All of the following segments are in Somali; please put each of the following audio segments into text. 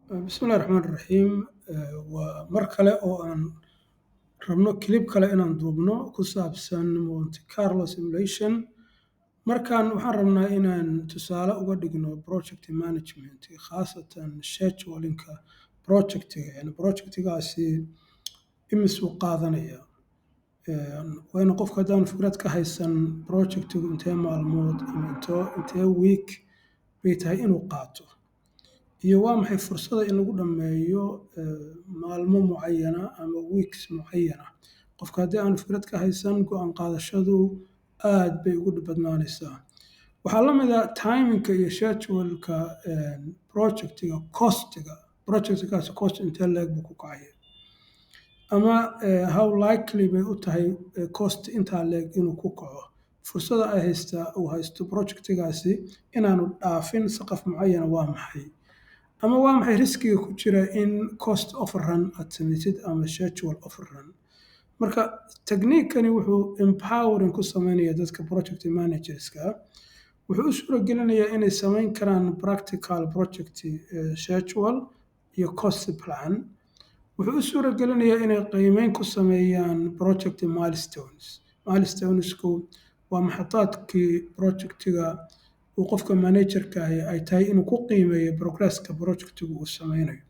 Bismillahi Raxmaani Raxiim. Waa mar kale oo aan rabno clip kale inaan duubno ku saabsan Monte Carlo simulation. Markaan waxaan rabnaa inaan tusaale uga dhigno project management, khaasatan scheduling-ka projectiga. Projectigaasi imisuu qaadanaya. Wayna qofka haddaan fikrad ka haysan projectigu intee maalmood ama intee week bay tahay inuu qaato. Iyo waa maxay fursada in lagu dhammeeyo maalmo mucayana ama weeks mucayana. Qofka haddii aan fikrad ka haysan go'aan qaadashadu aad bay ugu badnaanaysaa. Waxaa la mid ah timingka iyo schedule-ka projectiga costiga. Projectigaasi cost intee leeg buu ku kacaya. Ama how likely bay u tahay cost intaa leeg inuu ku kaco. Fursada uu haysto projectigaasi inaanu dhaafin saqaf mucayana waa maxay. Ama waa maxay riskiga ku jira in cost overrun aad samaysid ama schedule overrun. Marka technique-kani wuxuu empowering ku samaynayaa dadka project managerska. Wuxuu u suuragelinayaa inay samayn karaan practical project schedule iyo cost plan. Wuxuu u suuragelinayaa inay qiimeyn ku sameeyaan project milestones. Milestonesku waa maxadaadkii projectiga uu qofka managerka ay tahay inuu ku qiimeeyo progresska projectigu uu sameynayo.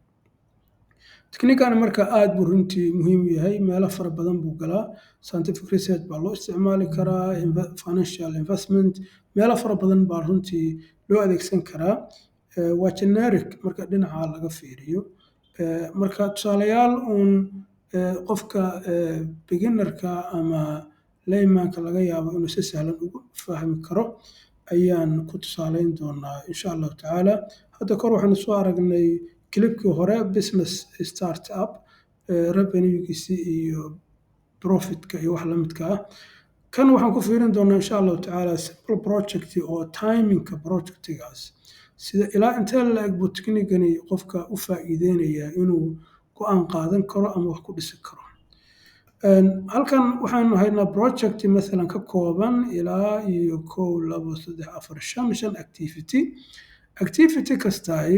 Technique-kan marka aad buu runtii muhiim u yahay, meelo fara badan buu galaa. Scientific research baa loo isticmaali karaa, financial investment, meelo fara badan baa runtii loo adeegsan karaa. Waa generic marka dhinaca laga fiiriyo. Marka tusaalayaal qofka beginnerka ama laymanka laga yaabo inuu si sahlan ugu fahmi karo ayaan ku tusaaleyn doonaa insha Allahu tacaala. Hadda kor waxaanu soo aragnay clipkii hore business startup, revenue-giisi iyo profitka iyo wax la midka ah. Kan waxaan ku fiirin doonaa insha Allahu tacaala simple project oo timingka projectigaas. Sida ilaa intee la-eg buu technique-gani qofka u faa'iideynayaa inuu go'aan qaadan karo ama wax ku dhisi karo. Halkan waxaanu haynaa project masalan ka kooban ilaa iyo 1 2 3 4 5 activity. Activity kastaay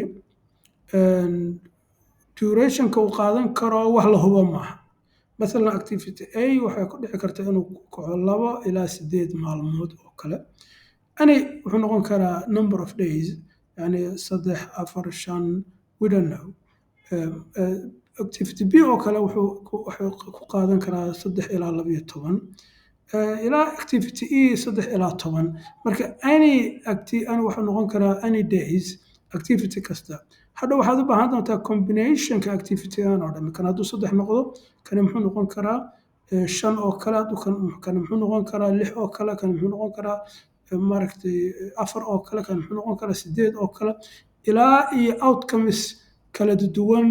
duration-ka uu qaadan karo wax la hubo maaha. Masalan activity A waxay ku dhici kartaa inuu ku kaco 2 ilaa 8 maalmood oo kale. Wuxuu noqon karaa number of days, yani 3 4 5 we don't know. Activity B oo kale wuxuu ku qaadan karaa 3 ilaa 12 ilaa activity E 3 ilaa 10. Marka wuxuu noqon karaa any days activity kasta. Hadda waxaad u baahan doontaa combination-ka activity-gan oo dhan. Kan hadduu 3 noqdo, kan muxuu noqon karaa 5 oo kale, kan muxuu noqon karaa 6 oo kale, kan muxuu noqon karaa 4 oo kale, kan muxuu noqon karaa 8 oo kale, ilaa iyo outcomes kala duwan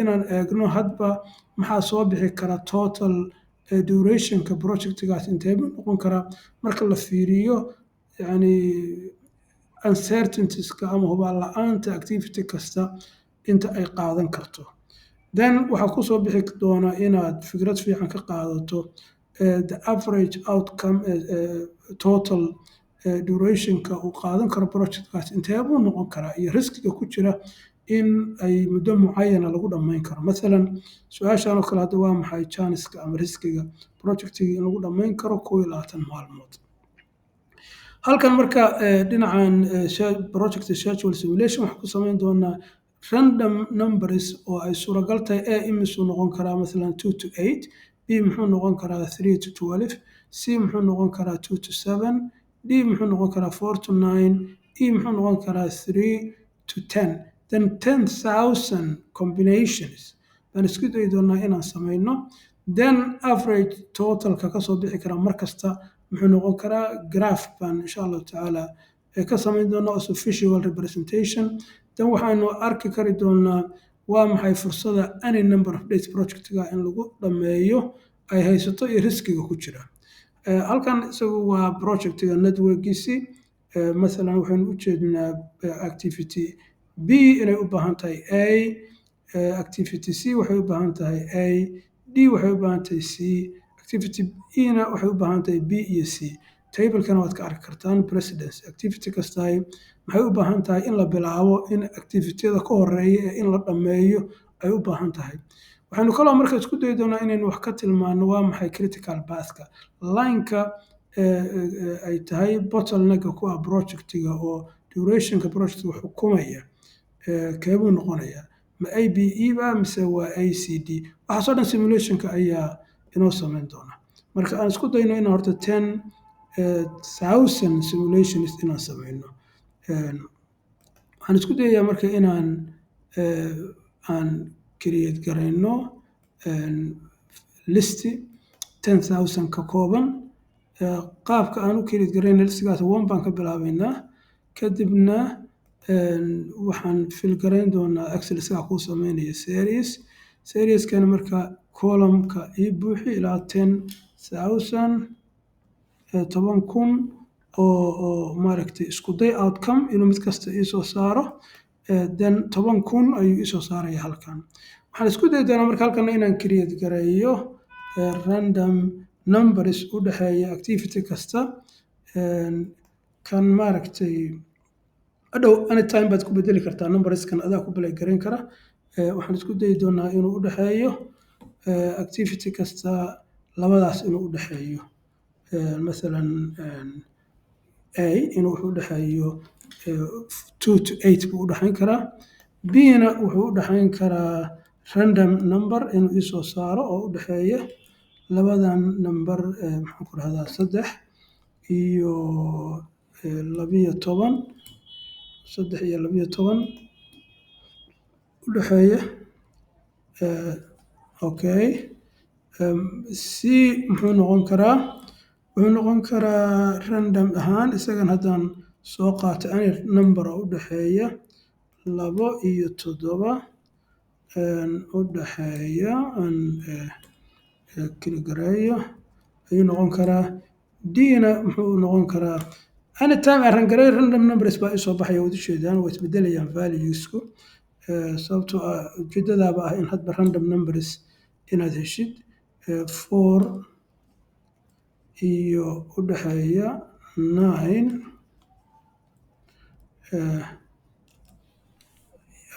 inaan eegno hadba maxaa soo bixi kara total duration-ka projectigaas intee buu noqon karaa marka la fiiriyo yani uncertainties-ka ama hubaal la'aanta activity kasta inta ay qaadan karto. Then waxaa ku soo bixi doona inaad fikrad fiican ka qaadato the average outcome total duration-ka uu qaadan karo projectkaas intee buu noqon karaa iyo riskiga ku jira in ay muddo mucayana lagu dhammayn karo. Masalan su-aashan oo kale hadda waa maxay chance-ka ama riskiga projectiga in lagu dhammayn karo 21 maalmood. Halkan marka dhinacan project schedule simulation waxaan ku samayn doonaa random numbers oo ay suuragal tahay A imisuu noqon karaa masalan 2 to 8, B muxuu noqon karaa 3 to 12, C muxuu noqon karaa 2 to 7, D muxuu noqon karaa 4 to 9, E muxuu noqon karaa 3 to 10. Then 10,000 combinations baan isku dayi doonaa inaan samayno. Then average total-ka ka soo bixi kara mar kasta muxuu noqon karaa graph baan insha Allahu tacaala ka samayn doonaa as visual representation. Then waxaanu arki kari doonaa waa maxay fursada any number of days projectiga in lagu dhammeeyo ay haysato iyo riskiga ku jira. Halkan isagu waa projectiga network-giisi. Masalan waxaynu u jeednaa activity B inay u baahan tahay A, activity C waxay u baahan tahay A, D waxay u baahan tahay C, activity E-na waxay u baahan tahay B iyo C. tablekana waad ka arki kartaan precedence activity kastaay maxay u baahan tahay in la bilaabo in activityada ka horeeya ee in la dhammeeyo ay u baahan tahay waxaynu kaloo marka isku dayi doonaa inaynu wax ka tilmaano waa maxay critical pathka lineka ay tahay bottlenecka ku ah projectiga oo durationka projectiga xukumaya keebuu noqonaya ma ABE ba mise waa ACD waxaasoo dhan simulationka ayaa inoo samayn doona marka aan isku dayno inaan horta 10,000 simulations inaan samayno waxaan isku dayayaa marka inaan aan create garayno listi 10,000 ka kooban qaabka aan u create garayno listigaas 1 baan ka bilaabaynaa kadibna waxaan fill garayn doonaa Excel isaga ku sameynaya serieskana marka column-ka ii buuxi ilaa 10,000 10,000 oo maaragtay isku day outcome inuu mid kasta ii soo saaro then 10,000 ayuu ii soo saaraya halkan waxaan isku dayi doonaa marka halkan inaan create gareeyo random numbers u dhexeeya activity kasta kan maaragtay hadhow anytime baad ku bedeli kartaa numberskan adaa ku balay garan kara waxaan isku dayi doonaa inuu u dhexeeyo activity kasta labadaas inuu u dhexeeyo مثلا A inuu wuxuu u dhexeeyo 2 to 8 buu u dhexeyn karaa B na wuxuu u dhexeyn karaa random number inuu ii soo saaro oo u dhexeeya labadan number maxaan ku rahdaa 3 iyo 12 3 iyo 12 u dhexeeya okay C muxuu noqon karaa wuxuu noqon karaa random ahaan isagan haddaan soo qaato any number oo u dhexeeya 2 iyo 7 u dhexeeya aan kala gareeyo ayuu noqon karaa D na muxuu noqon karaa anytime aan rangareeyo random numbers baa isoo baxaya wada sheedaan way isbedelayaan valuesku sababtoo ah ujeedadaaba ah in hadba random numbers inaad heshid 4 iyo u dhexeeya 9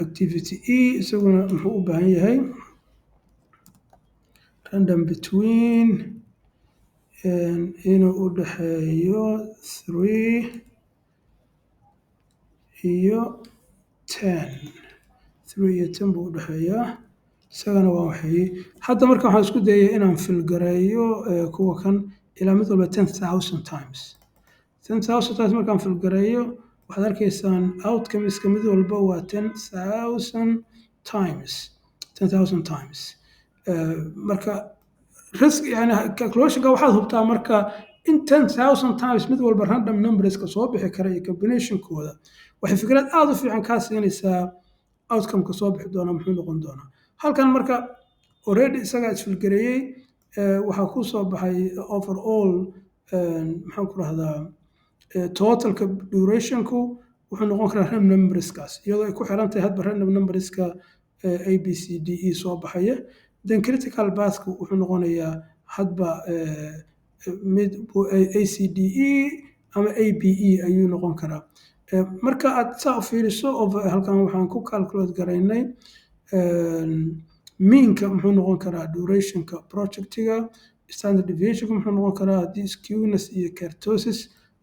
activity E isaguna muxuu u baahan yahay random between inuu u dhexeeyo 3 iyo 10 3 iyo 10 buu u dhexeeyaa isagana waa waxay hadda marka waxaan isku dayay inaan filgareeyo kuwa kan ilaa mid walba 10,000 times 10,000 times markaan filgareeyo waxaad arkaysaan outcomeska mid walba waa 10,000 times 10,000 times marka risk yani calculationka waxaad hubtaa marka in 10,000 times mid walba random numberska soo bixi kara iyo combinationkooda waxay fikrad aad u fiican kaa siinaysaa outcome-ka soo bixi doona muxuu noqon doonaa halkan marka already isagaa isfilgareeyey waxaa ku soo baxay overall maxaan ku rahdaa totalka durationku wuxuu noqon karaa random numberskaas iyadoo ay ku xiran tahay hadba random numberska ABCDE soo baxaya then critical pathku wuxuu noqonayaa hadba mid ACDE ama ABE ayuu noqon karaa marka aad saa u fiiriso halkan waxaan ku calculate garaynay meanka muxuu noqon karaa durationka projectiga standard deviationka muxuu noqon karaa haddii skewness iyo kurtosis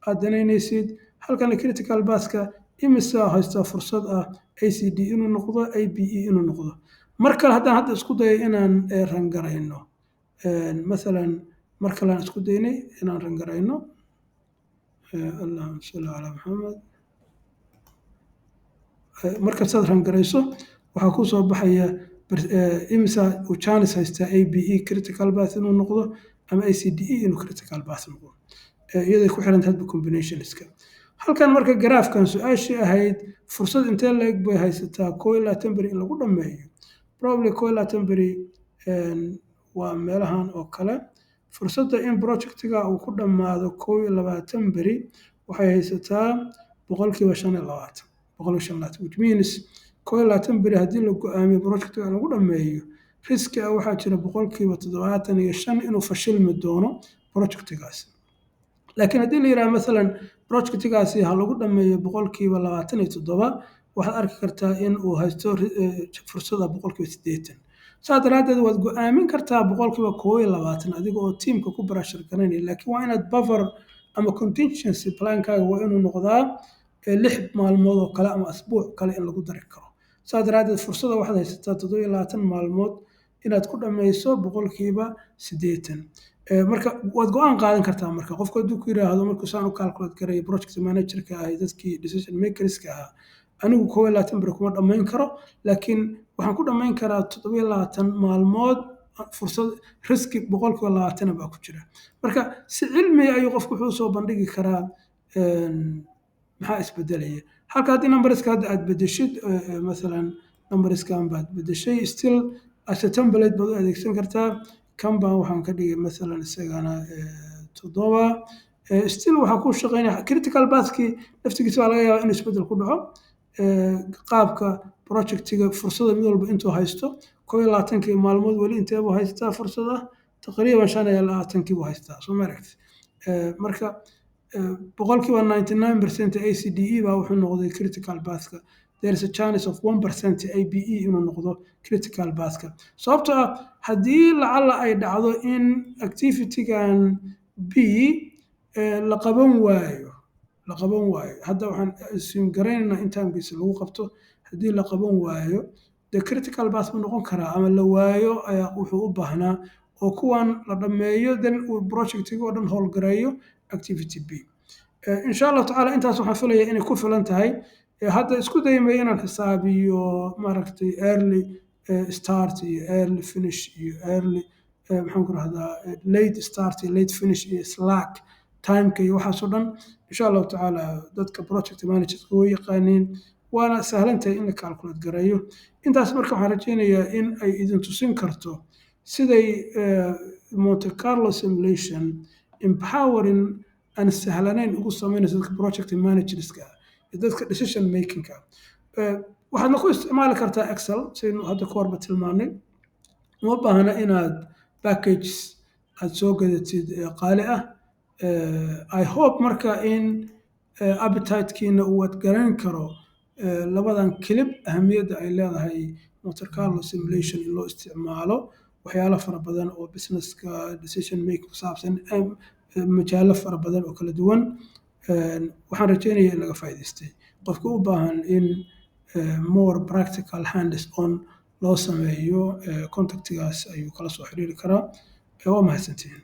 aad danaynaysid halkan critical pathka imisa haystaa fursad ah ACD inuu noqdo ABE inuu noqdo mar kale haddaan hadda isku dayo inaan rangarayno مثلا mar kale aan isku daynay inaan rangarayno allahumma salli ala Muhammad marka saad rangarayso waxaa ku soo baxaya imisa uu chance haystaa ABE critical path inuu noqdo ama ACDE inuu critical path noqdo iyadoo ku xiran tahay combinationska halkan marka graafkan su'aashii ahayd fursad intee leeg bay haysataa 11 beri in lagu dhameeyo probably 11 beri waa meelahan oo kale fursadda in projectiga uu ku dhamaado 12 beri waxay haysataa boqolkiiba 25 which means 12 beri haddii la go'aamiyo projectiga lagu dhameeyo riski ah waxaa jira boqolkiiba 75 inuu fashilmi doono projectigaas laakiin haddii la yidhaha masalan projectigaasi ha lagu dhameeyo boqolkiiba 27 waxaad arki kartaa in uu haysto fursada boqolkiiba 80 saa daraaddeed waad go'aamin kartaa boqolkiiba 21 adiga oo tiimka ku barashar garanaya laakiin waa inaad buffer ama contingency plankaaga waa inuu noqdaa 6 maalmood oo kale ama asbuuc kale in lagu dari karo saa daraaddeed fursada waxaad haysataa 27 maalmood inaad ku dhammayso boqolkiiba 80 marka waad go'aan qaadan kartaa marka qofku hadduu ku yiraahdo markuu saan u calculate gareeyo project managerka ah dadkii decision makerska ah anigu 21 bir kuma dhammayn karo laakiin waxaan ku dhammayn karaa 27 maalmood fursad riski boqolkiiba 20 baa ku jira marka si cilmi ayuu qofku wuxuu soo bandhigi karaa maxaa isbedelaya halka haddii numberska hadda aad bedeshid masalan numberskan baad bedeshay still as a template baad u adeegsan kartaa kan baan waxaan ka dhigay masalan isagana 7 still waxaa ku shaqeynaya critical pathkii laftigiisa waa laga yaabaa in isbedel ku dhaco qaabka projectiga fursada mid walba intuu haysto 21 maalmood weli intee buu haystaa fursada taqriiban 25 buu haystaa soo ma aragtid marka boqolkiiba 99% ACDE baa wuxuu noqday critical pathka there is a chance of 1% ABE inuu noqdo critical pathka sababtoo ah haddii lacala ay dhacdo in activity-gan B la qaban waayo hadda waxaan assume garaynaynaa in timekiisa lagu qabto haddii la qaban waayo the critical path ma noqon karaa ama la waayo ayaa wuxuu u baahnaa oo kuwan la dhammeeyo then uu projectiga oo dhan howlgareeyo activity B insha Allah tacaala intaas waxaan filayaa inay ku filan tahay hadda isku daymay inaan xisaabiyo maaragtay early start iyo early finish iyo early maxaan ku rahdaa late start iyo late finish iyo slack timeka iyo waxaasoo dhan insha allahu tacaala dadka project managerska way yaqaaniin waana sahlantahay in la calculate gareeyo intaas marka waxaan rajaynayaa in ay idin tusin karto siday Monte Carlo simulation empowering aan sahlanayn ugu sameynayso dadka project managerska dadka decision makingka waxaadna ku isticmaali kartaa Excel sidaynu hadda ka horba tilmaanay uma baahna inaad packages aad soo gadatid qaali ah I hope marka in appetite-kiina uu adgaran karo labadan clip ahamiyadda ay leedahay Monte Carlo simulation in loo isticmaalo waxyaalo fara badan oo businesska decision making ku saabsan majaalo fara badan oo kala duwan waxaan rajaynayaa in laga faa'iidaystay qofka u baahan in more practical hands on loo sameeyo contactigaas ayuu kala soo xiriiri karaa waa mahadsantihiin